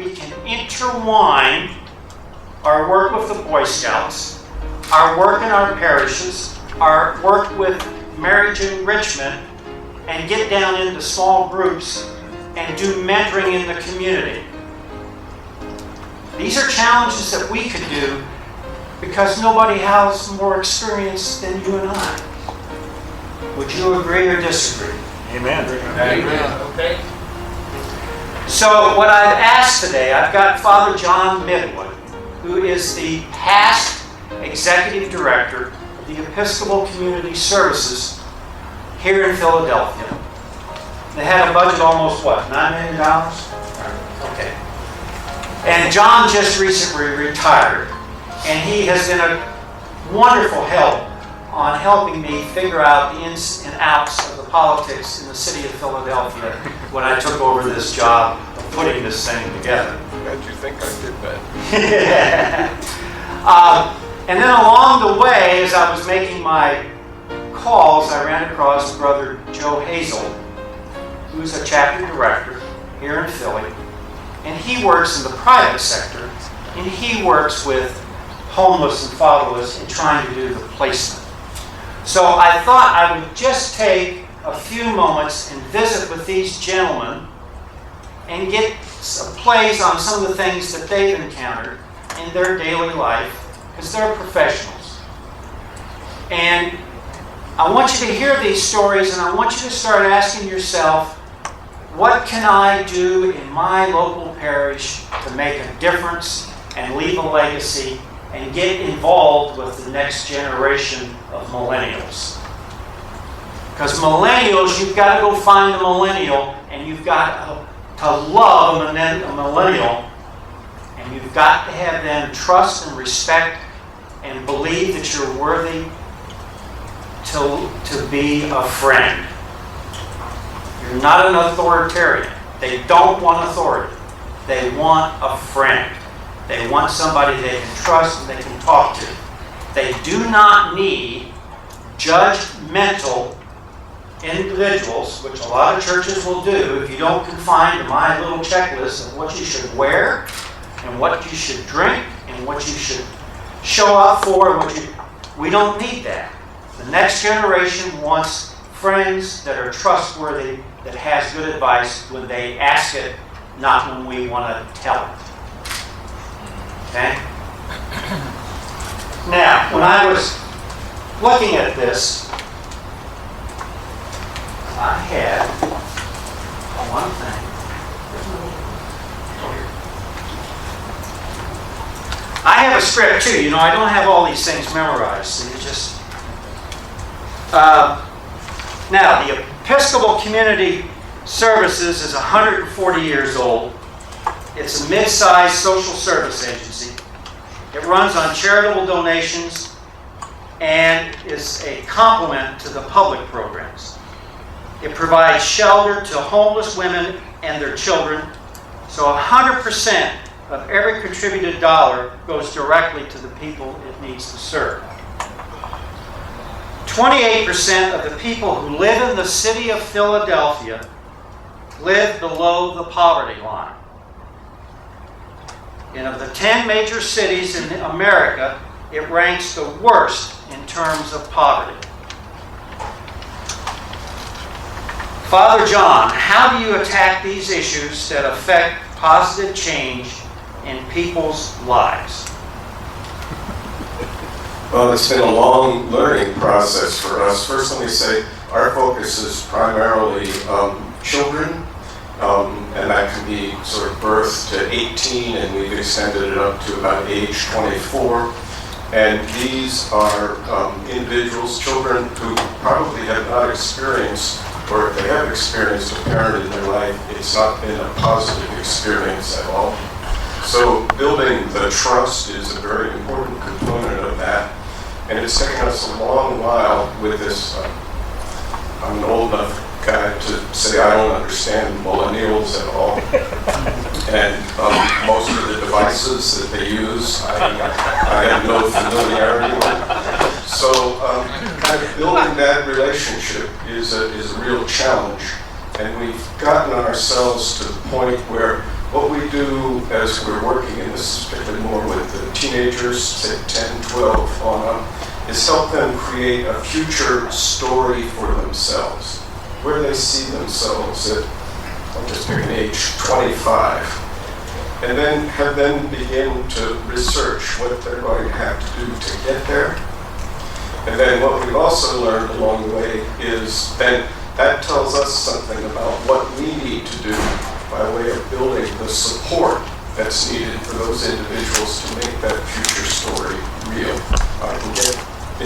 we can intertwine our work with the Boy Scouts, our work in our parishes, our work with marriage enrichment, and get down into small groups and do mentoring in the community. These are challenges that we could do because nobody has more experience than you and I. Would you agree or disagree? Amen. Amen. Okay. So what I've asked today, I've got Father John Midwood, who is the past executive director of the Episcopal Community Services here in Philadelphia. They had a budget almost, what, $9 million? Okay. And John just recently retired, and he has been a wonderful help on helping me figure out the ins and outs of the politics in the city of Philadelphia when I took over this job of putting this thing together. Glad you think I did that. And then along the way, as I was making my calls, I ran across Brother Joe Hazel, who's a chapter director here in Philly, and he works in the private sector, and he works with homeless and fatherless in trying to do the placement. So I thought I would just take a few moments and visit with these gentlemen and get some plays on some of the things that they've encountered in their daily life, because they're professionals. And I want you to hear these stories, and I want you to start asking yourself, what can I do in my local parish to make a difference and leave a legacy and get involved with the next generation of millennials? Because millennials, you've got to go find a millennial, and you've got to love a millennial, and you've got to have them trust and respect and believe that you're worthy to be a friend. You're not an authoritarian. They don't want authority. They want a friend. They want somebody they can trust and they can talk to. They do not need judgmental individuals, which a lot of churches will do if you don't confine to my little checklist of what you should wear and what you should drink and what you should show up for. We don't need that. The next generation wants friends that are trustworthy, that has good advice when they ask it, not when we want to tell it. Okay? Now, when I was looking at this, I had one thing. I have a script too. You know, I don't have all these things memorized. So you just... now, the Episcopal Community Services is 140 years old. It's a mid-sized social service agency. It runs on charitable donations and is a complement to the public programs. It provides shelter to homeless women and their children. So 100% of every contributed dollar goes directly to the people it needs to serve. 28% of the people who live in the city of Philadelphia live below the poverty line. And of the 10 major cities in America, it ranks the worst in terms of poverty. Father John, how do you attack these issues that affect positive change in people's lives? Well, it's been a long learning process for us. First, let me say our focus is primarily children, and that can be sort of birth to 18, and we've extended it up to about age 24. And these are individuals, children who probably have not experienced, or if they have experienced a parent in their life, it's not been a positive experience at all. So building the trust is a very important component of that. And it's taken us a long while with this. I'm an old enough guy to say I don't understand millennials at all. And most of the devices that they use, I have no familiarity with. So kind of building that relationship is a real challenge. And we've gotten ourselves to the point where what we do as we're working, and this is particularly more with the teenagers, say 10, 12 on up, is help them create a future story for themselves, where they see themselves at, I'll just pick an age, 25, and then have them begin to research what they're going to have to do to get there. And then what we've also learned along the way is then that tells us something about what we need to do by way of building the support that's needed for those individuals to make that future story real. I can get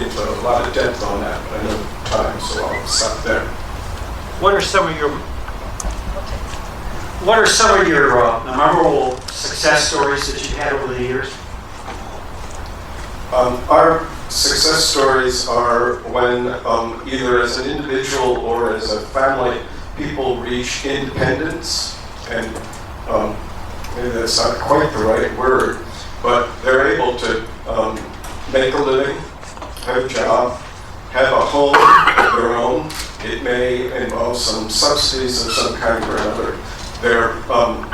into a lot of depth on that, but I know time, so I'll stop there. What are some of your memorable success stories that you've had over the years? Our success stories are when either as an individual or as a family, people reach independence, and maybe that's not quite the right word, but they're able to make a living, have a job, have a home of their own. It may involve some subsidies of some kind or another. They're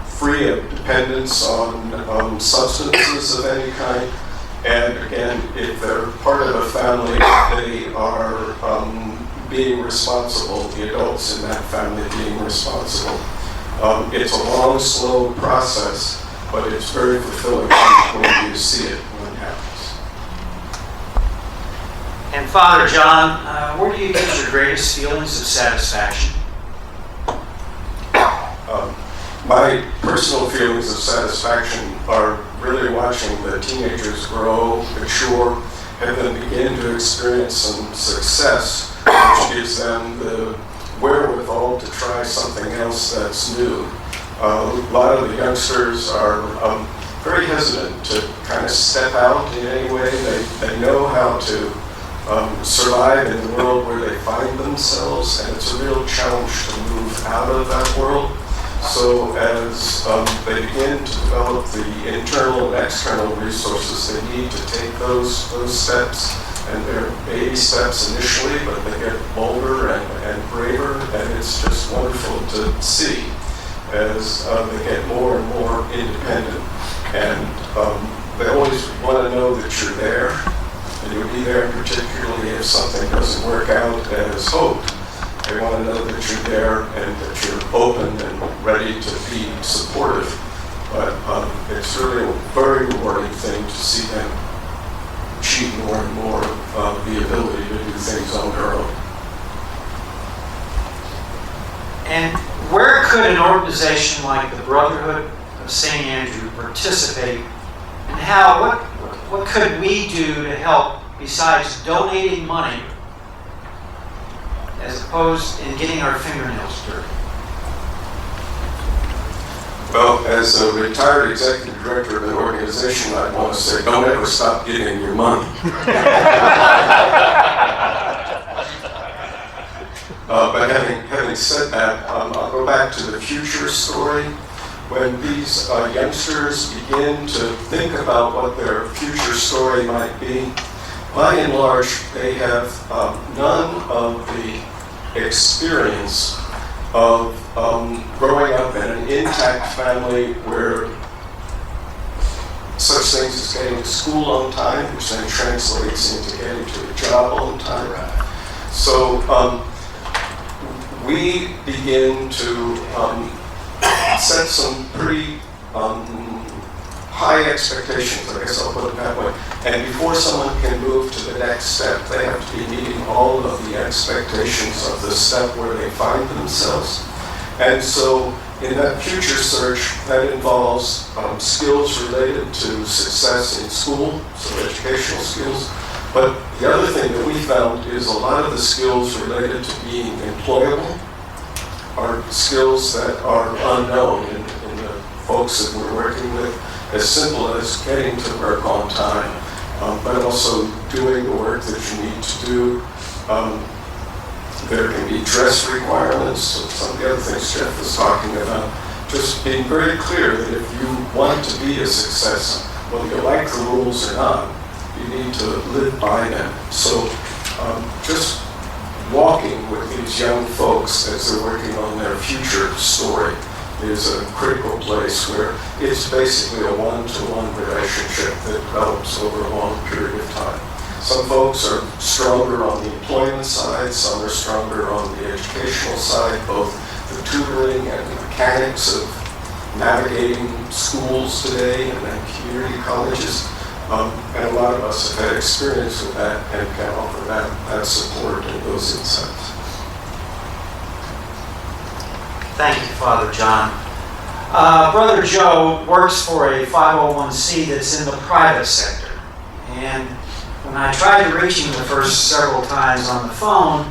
free of dependence on substances of any kind. And again, if they're part of a family, they are being responsible, the adults in that family being responsible. It's a long, slow process, but it's very fulfilling when you see it when it happens. And Father John, where do you get your greatest feelings of satisfaction? My personal feelings of satisfaction are really watching the teenagers grow, mature, have them begin to experience some success, which gives them the wherewithal to try something else that's new. A lot of the youngsters are very hesitant to kind of step out in any way. They know how to survive in the world where they find themselves, and it's a real challenge to move out of that world. So as they begin to develop the internal and external resources they need to take those steps, and they're baby steps initially, but they get bolder and braver, and it's just wonderful to see as they get more and more independent. And they always want to know that you're there, and you'll be there particularly if something doesn't work out as hoped. They want to know that you're there and that you're open and ready to be supportive. But it's really a very rewarding thing to see them achieve more and more the ability to do things on their own. And where could an organization like the Brotherhood of St. Andrew participate, and how, what could we do to help besides donating money, as opposed in getting our fingernails dirty? Well, as a retired executive director of an organization, I want to say, don't ever stop giving your money. But having said that, I'll go back to the future story. When these youngsters begin to think about what their future story might be, by and large, they have none of the experience of growing up in an intact family where such things as getting to school on time, which then translates into getting to a job on time. So we begin to set some pretty high expectations, I guess I'll put it that way. And before someone can move to the next step, they have to be meeting all of the expectations of the step where they find themselves. And so in that future search, that involves skills related to success in school, so educational skills. But the other thing that we found is a lot of the skills related to being employable are skills that are unknown in the folks that we're working with, as simple as getting to work on time, but also doing the work that you need to do. There can be dress requirements, some of the other things Jeff was talking about. Just being very clear that if you want to be a success, whether you like the rules or not, you need to live by them. So just walking with these young folks as they're working on their future story is a critical place where it's basically a one-to-one relationship that develops over a long period of time. Some folks are stronger on the employment side, some are stronger on the educational side, both the tutoring and the mechanics of navigating schools today and then community colleges. And a lot of us have had experience with that and can offer that support and those insights. Thank you, Father John. Brother Joe works for a 501c that's in the private sector. And when I tried to reach him the first several times on the phone,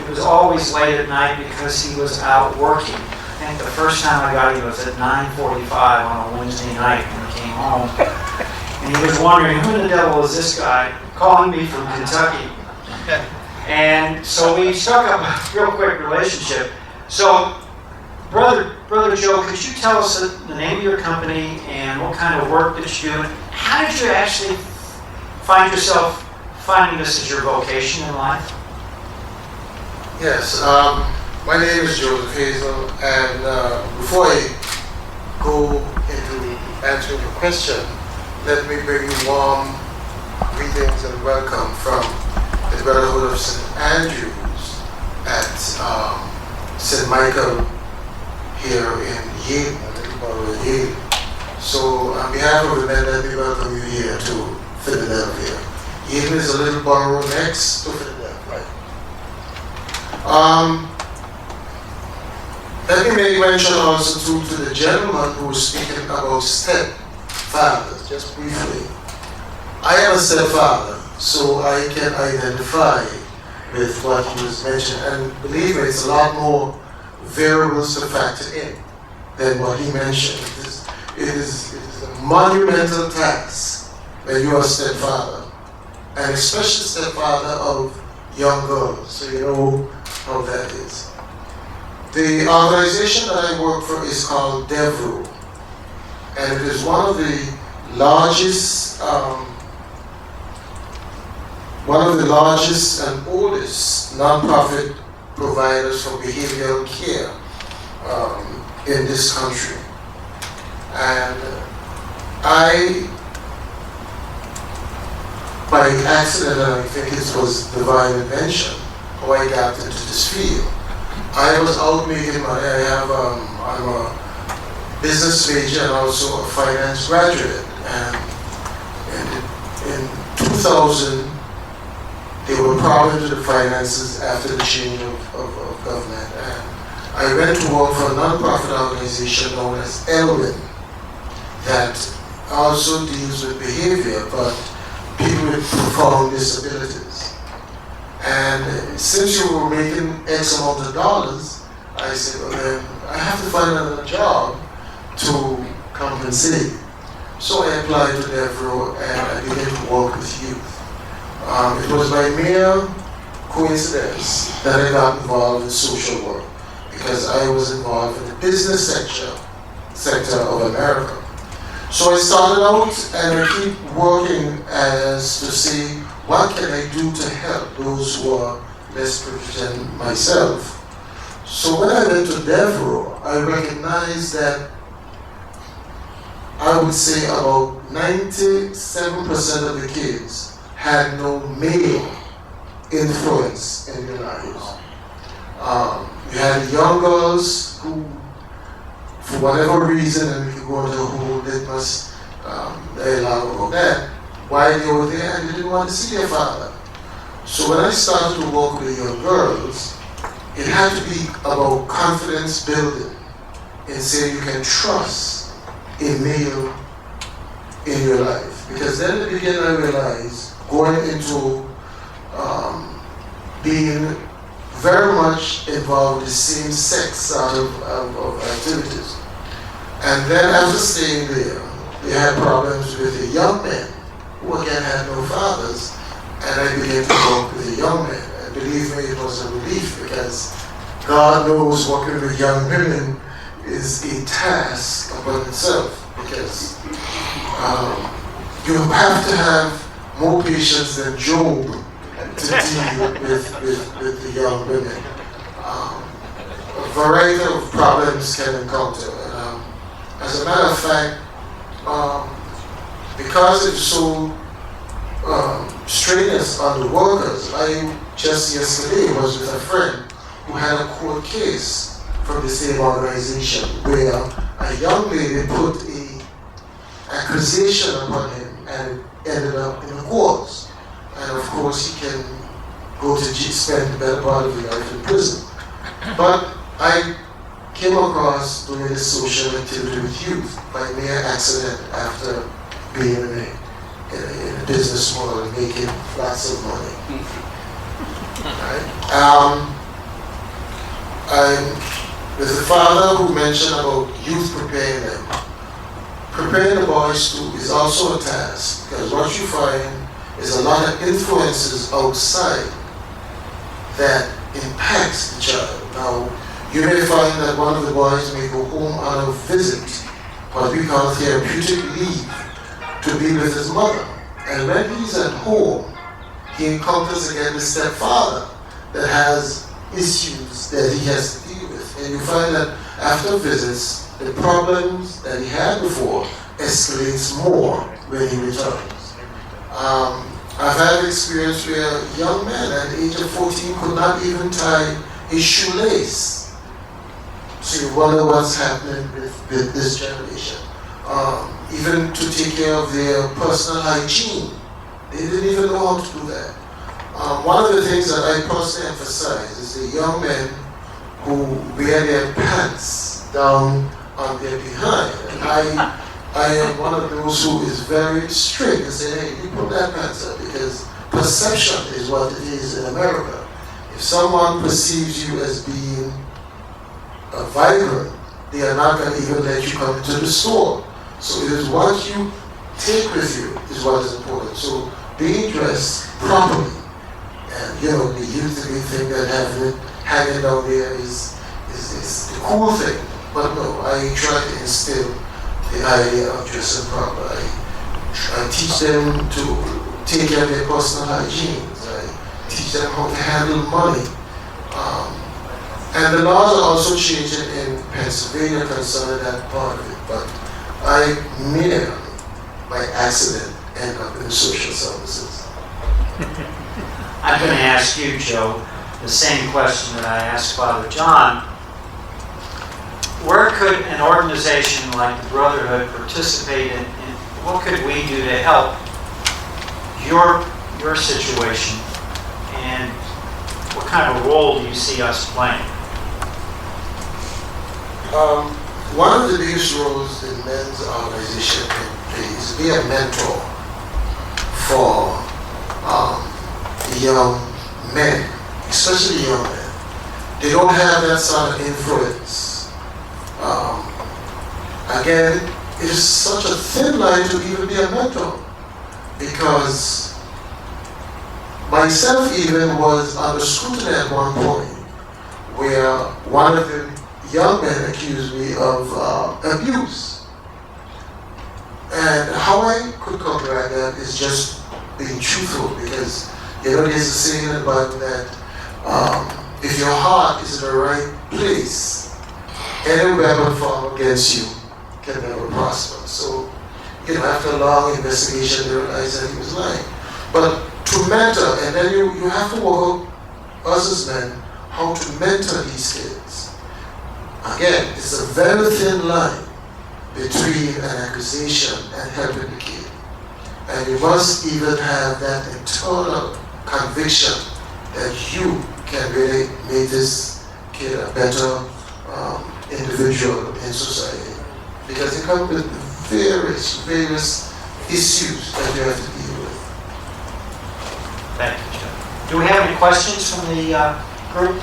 it was always late at night because he was out working. I think the first time I got him was at 9:45 on a Wednesday night when he came home. And he was wondering, who the devil is this guy calling me from Kentucky? And so we struck up a real quick relationship. So, Brother Joe, could you tell us the name of your company and what kind of work that you do? How did you actually find yourself finding this as your vocation in life? Yes, my name is Hazel, and before I go into answering your question, let me bring you warm greetings and welcome from the Brotherhood of St. Andrews at St. Michael here in Yale, a little borough in Yale. So on behalf of the men, let me welcome you here to Philadelphia. Yale is a little borough next to Philadelphia. Let me make mention also to the gentleman who was speaking about stepfathers, just briefly. I am a stepfather, so I can identify with what he was mentioning, and believe me, it's a lot more variables to factor in than what he mentioned. It is a monumental task when you are a stepfather, and especially stepfather of young girls, so you know how that is. The organization that I work for is called DEVRO, and it is one of the largest and oldest non-profit providers for behavioral care in this country. And I, by accident, and I think it was divine invention, how I got into this field. I was out making money. I'm a business major and also a finance graduate. And in 2000, there were problems with the finances after the change of government. And I went to work for a non-profit organization known as Elwin that also deals with behavior, but people with profound disabilities. And since you were making X amount of dollars, I said, well then, I have to find another job to compensate. So I applied to DEVRO and I began to work with youth. It was by mere coincidence that I got involved in social work because I was involved in the business sector of America. So I started out and I keep working as to see what can I do to help those who are less privileged than myself. So when I went to DEVRO, I recognized that I would say about 97% of the kids had no male influence in their lives. We had young girls who, for whatever reason, and we could go into a whole litmus dialogue about that, why they were there and they didn't want to see their father. So when I started to work with young girls, it had to be about confidence building and saying you can trust a male in your life. Because then at the beginning I realized going into being very much involved with the same sex sort of activities. And then after staying there, they had problems with the young men who again had no fathers, and I began to work with the young men. And believe me, it was a relief because God knows working with young women is a task upon itself, because you have to have more patience than Job to deal with the young women. A variety of problems can encounter, and As a matter of fact, because it's so strenuous on the workers, I just yesterday was with a friend who had a court case from the same organization where a young lady put a accusation upon him and it ended up in the courts. And of course he can go to spend the better part of his life in prison. But I came across doing this social activity with youth by mere accident after being in a business model and making lots of money. Right? There's a father who mentioned about youth preparing them. Preparing the boys too is also a task, because what you find is a lot of influences outside that impacts the child. Now, you may find that one of the boys may go home on a visit, what we call therapeutic leave, to be with his mother. And when he's at home, he encounters again the stepfather that has issues that he has to deal with. And you find that after visits, the problems that he had before escalates more when he returns. I've had experience where a young man at the age of 14 could not even tie his shoelace. So you wonder what's happening with this generation. Even to take care of their personal hygiene, they didn't even know how to do that. One of the things that I personally emphasize is the young men who wear their pants down on their behind. And I am one of those who is very strict and say, hey, you put that pants up, because perception is what it is in America. If someone perceives you as being a vibrant, they are not going to even let you come into the store. So it is what you take with you is what is important. So being dressed properly, and you know, the youth think that having it hanging down there is the cool thing. But no, I try to instill the idea of dressing proper. I teach them to take care of their personal hygiene. I teach them how to handle money. And the laws are also changing in Pennsylvania concerning that part of it. But I merely, by accident, end up in social services. I'm going to ask you, Joe, the same question that I asked Father John. Where could an organization like the Brotherhood participate in? What could we do to help your situation? And what kind of role do you see us playing? One of the biggest roles the men's organization can play is be a mentor for young men, especially young men. They don't have that sort of influence. Again, it is such a thin line to even be a mentor, because myself even was under scrutiny at one point where one of the young men accused me of abuse. And how I could counteract that is just being truthful, because you know there's a saying in the Bible that if your heart is in the right place, any weapon formed against you can never prosper. So, you know, after a long investigation, they realized that he was lying. But to mentor, and then you have to work us as men how to mentor these kids. Again, it's a very thin line between an accusation and helping the kid. And you must even have that internal conviction that you can really make this kid a better individual in society. Because it comes with various issues that you have to deal with. Thank you, Joe. Do we have any questions from the group?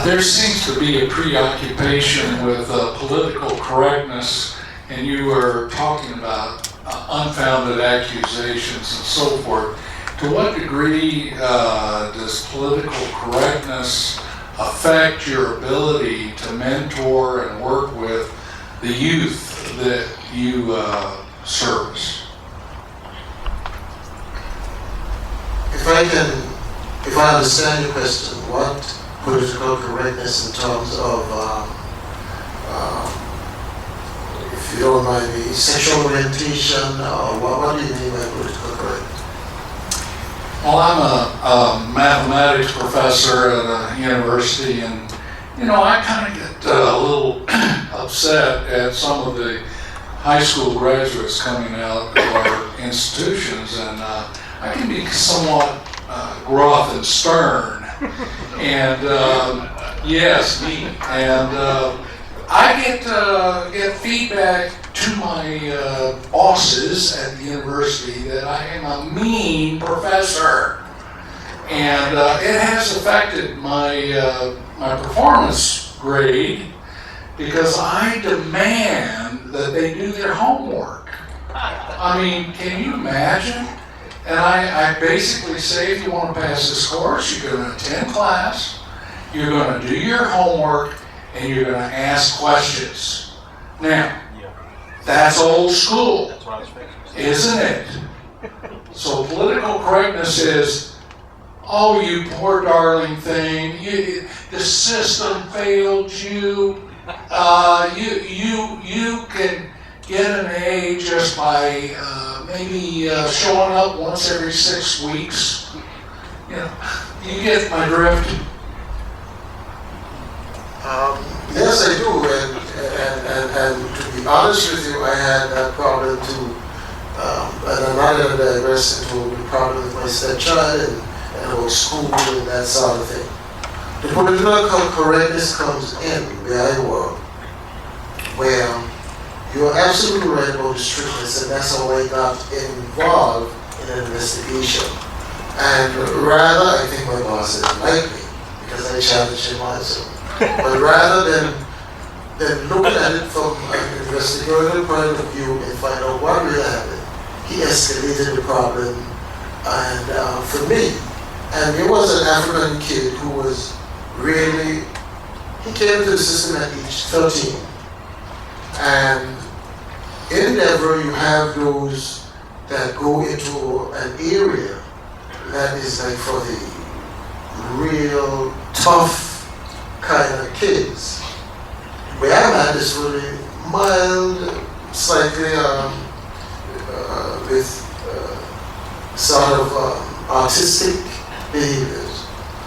There seems to be a preoccupation with political correctness, and you were talking about unfounded accusations and so forth. To what degree does political correctness affect your ability to mentor and work with the youth that you service? If I understand your question, what political correctness in terms of, if you don't mind me, sexual orientation, or what do you mean by political correctness? Well, I'm a mathematics professor at a university, and I kind of get a little upset at some of the high school graduates coming out of our institutions, and I can be somewhat gruff and stern, and yes, me, and I get feedback to my bosses at the university that I am a mean professor, and it has affected my my performance grade because I demand that they do their homework. I mean, can you imagine? And I basically say, if you want to pass this course, you're going to attend class, you're going to do your homework, and you're going to ask questions. Now, that's old school, isn't it? So political correctness is, oh, you poor darling thing, the system failed you. You can get an A just by maybe showing up once every 6 weeks. You get my drift. Yes, I do, and to be honest with you, I had that problem too, and I'm not going to digress into the problem with my stepchild and about school and that sort of thing. The political correctness comes in where I work, where you're absolutely right about the strictness, and that's how I got involved in an investigation. And rather, I think my boss didn't like me because I challenged him also. But rather than looking at it from an investigative point of view and find out what really happened, he escalated the problem, and for me, and it was an African kid who was really, he came to the system at age 13. And in Denver, you have those that go into an area that is like for the real tough kind of kids. Where I'm at is really mild, slightly with sort of artistic behaviors.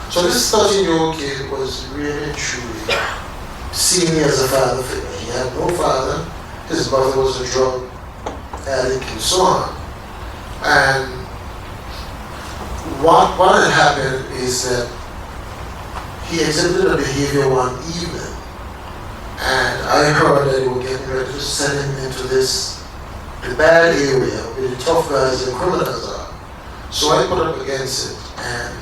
So this 13-year-old kid was really truly seen me as a father figure. He had no father. His mother was a drug addict and so on. And what had happened is that he exhibited a behavior one evening, and I heard that they were getting ready to send him into the bad area where the tough guys and criminals are. So I put up against it, and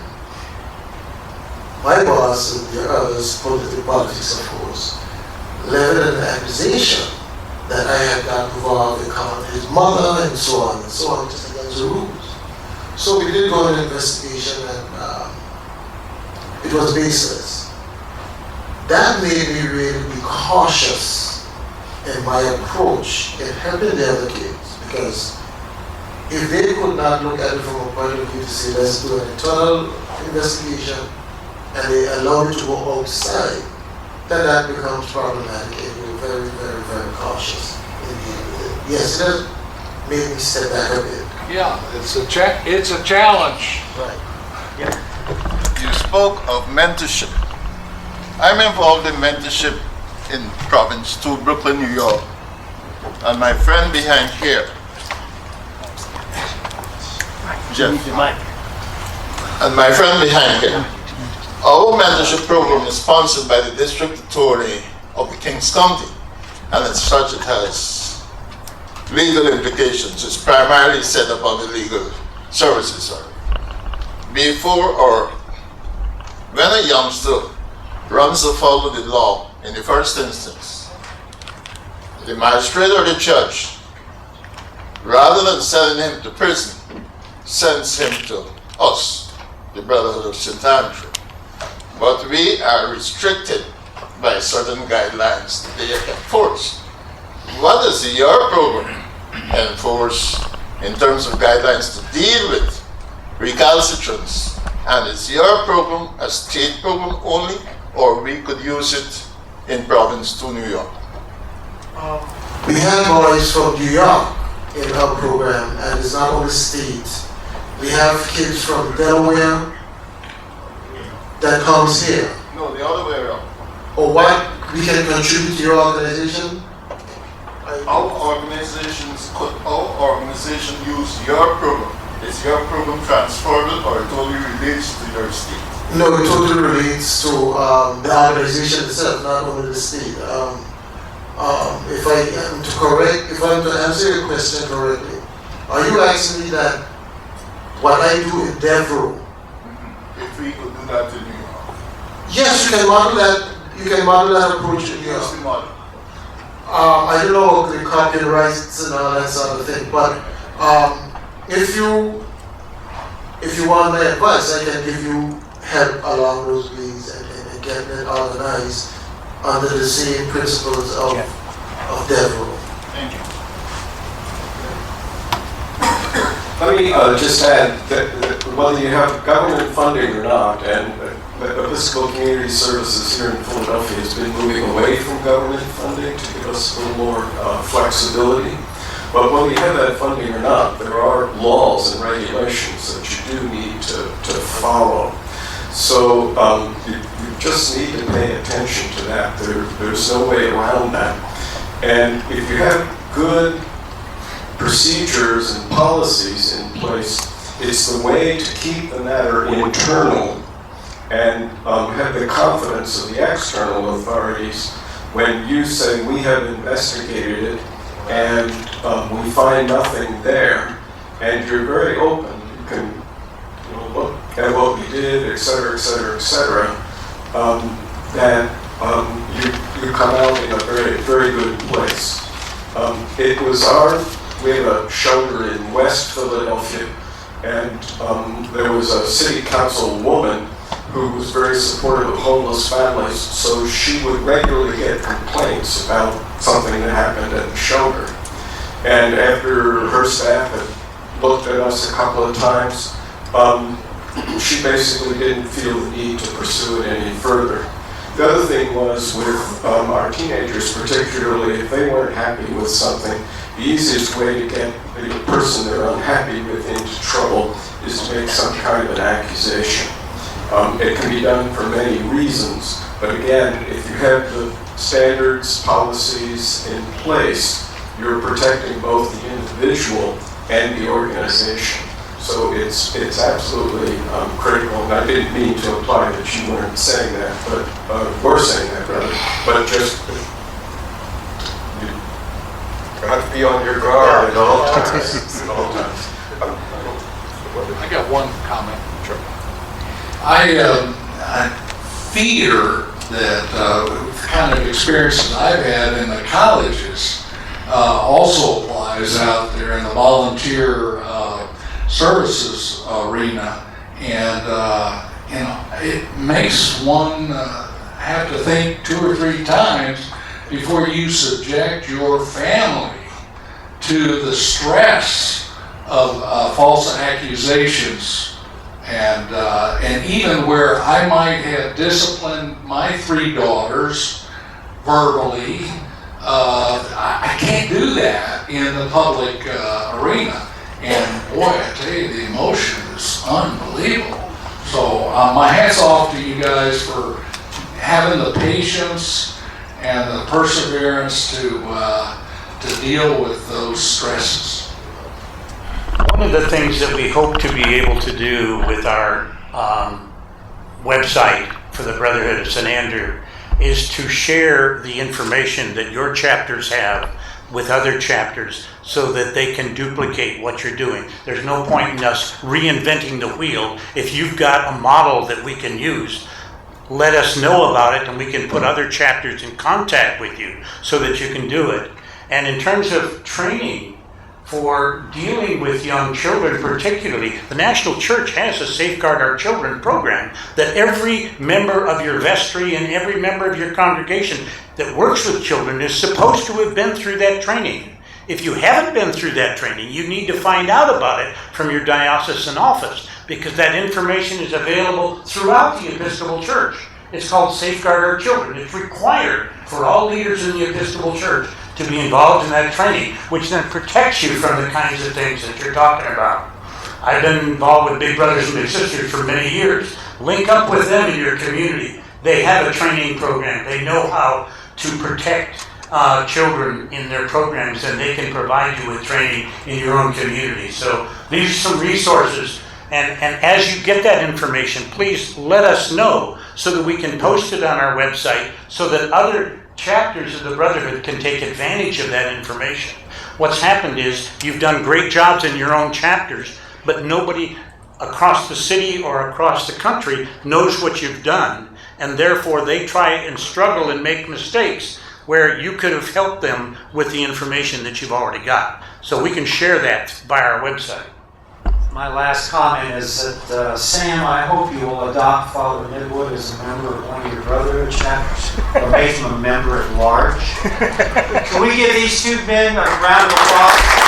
my boss and the others, politics of course, leveled an accusation that I had got involved in calling his mother and so on, just against the rules. So we did go on an investigation, and it was baseless. That made me really be cautious in my approach in helping the other kids, because if they could not look at it from a point of view to say, let's do an internal investigation, and they allow it to go outside, then that becomes problematic, and you're very, very, very cautious in dealing with it. Yes, it does make me step back a bit. Yeah, it's a challenge. Right. You spoke of mentorship. I'm involved in mentorship in Province 2, Brooklyn, New York. And my friend behind here, Jeff. And my friend behind here. Our mentorship program is sponsored by the District Attorney of the Kings County. And as such, it has legal implications. It's primarily set up on the legal services. Before or when a youngster runs afoul of the law in the first instance, the magistrate or the judge, rather than sending him to prison, sends him to us, the Brotherhood of St. Andrew. But we are restricted by certain guidelines that they enforce. What does your program enforce in terms of guidelines to deal with recalcitrance And is your program a state program only, or we could use it in province to New York? We have boys from New York in our program, and it's not only state. We have kids from Delaware that comes here. No, the other way around. Or what we can contribute to your organization? Our organization use your program? Is your program transferable or it only relates to your state? No, it totally relates to the organization itself, not only the state. If I am to answer your question correctly, are you asking me that what I do in Devereaux? If we could do that in New York. Yes, you can model that. You can model that approach in New York. What's the model? I don't know the copyrights and all that sort of thing, but if you want my advice, I can give you help along those ways and get it organized under the same principles of Devereaux. Thank you. Let me just add that whether you have government funding or not, and Episcopal Community Services here in Philadelphia has been moving away from government funding to give us a little more flexibility. But whether you have that funding or not, there are laws and regulations that you do need to follow. So you just need to pay attention to that. There's no way around that. And if you have good procedures and policies in place, it's the way to keep the matter internal and have the confidence of the external authorities when you say we have investigated it and we find nothing there, and you're very open. You can look at what we did, et cetera, et cetera, et cetera. That you come out in a very, very good place. We have a shelter in West Philadelphia, and there was a city council woman who was very supportive of homeless families, so she would regularly get complaints about something that happened at the shelter. And after her staff had looked at us a couple of times, she basically didn't feel the need to pursue it any further. The other thing was with our teenagers particularly, if they weren't happy with something, the easiest way to get the person they're unhappy with into trouble is to make some kind of an accusation. It can be done for many reasons, but again, if you have the standards, policies in place, you're protecting both the individual and the organization. So it's absolutely critical, and I didn't mean to imply that you weren't saying that, but were saying that rather, but just you have to be on your guard at all times. I got one comment. Sure. I fear that kind of experiences I've had in the colleges also applies out there in the volunteer services arena, and it makes one have to think 2 or 3 times before you subject your family to the stress of false accusations, and even where I might have disciplined my 3 daughters verbally, I can't do that in the public arena. And boy, I tell you, the emotion is unbelievable. So my hat's off to you guys for having the patience and the perseverance to deal with those stresses. One of the things that we hope to be able to do with our website for the Brotherhood of St. Andrew is to share the information that your chapters have with other chapters so that they can duplicate what you're doing. There's no point in us reinventing the wheel. If you've got a model that we can use, let us know about it and we can put other chapters in contact with you so that you can do it. And in terms of training for dealing with young children particularly, the National Church has a Safeguard Our Children program that every member of your vestry and every member of your congregation that works with children is supposed to have been through that training. if you haven't been through that training, you need to find out about it from your diocesan office, because that information is available throughout the Episcopal Church. It's called Safeguard Our Children. It's required for all leaders in the Episcopal Church to be involved in that training, which then protects you from the kinds of things that you're talking about. I've been involved with Big Brothers and Big Sisters for many years. Link up with them in your community. They have a training program. They know how to protect children in their programs, and they can provide you with training in your own community. So these are some resources. And as you get that information, please let us know so that we can post it on our website so that other chapters of the Brotherhood can take advantage of that information. What's happened is you've done great jobs in your own chapters, but nobody across the city or across the country knows what you've done, and therefore they try and struggle and make mistakes where you could have helped them with the information that you've already got. So we can share that by our website. My last comment is that, Sam, I hope you will adopt Father Midwood as a member of one of your Brotherhood chapters, or make him a member at large. Can we give these two men a round of applause?